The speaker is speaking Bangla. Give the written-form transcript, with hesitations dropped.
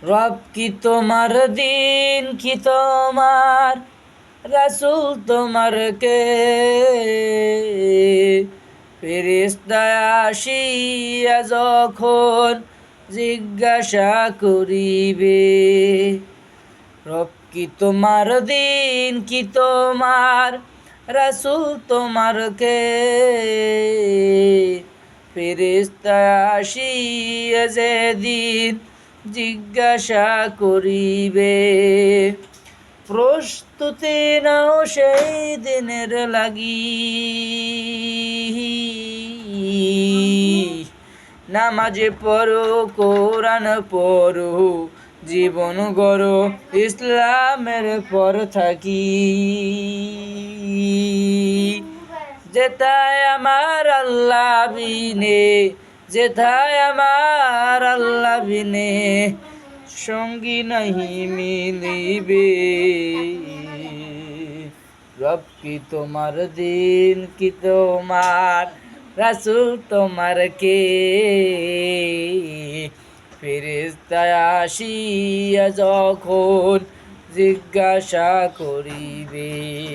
রব কি তোমার, দিন কি তোমার, রাসূল তোমার কে? ফেরেশতা আসিয়া যখন জিজ্ঞাসা করিবে, রব কি তোমার, দিন কি তোমার, রাসূল তোমার কে? ফেরেশতা আসিয়া যেদিন জিজ্ঞাসা করিবে, প্রস্তুতি নাও সেই দিনের লাগি। নামাজে পড়ো, কোরআন পড়ো, জীবন গড়ো ইসলামের পর থাকি। যেথায় আমার আল্লাহ বিনে, যেথায় আমার আল্লাহ বিনে, সঙ্গী নাহি মিলিবে। রব কি তোমার, দিন কি তোমার, রাসূল তোমার কে? ফেরেশতা আসিয়া যখন জিজ্ঞাসা করিবে।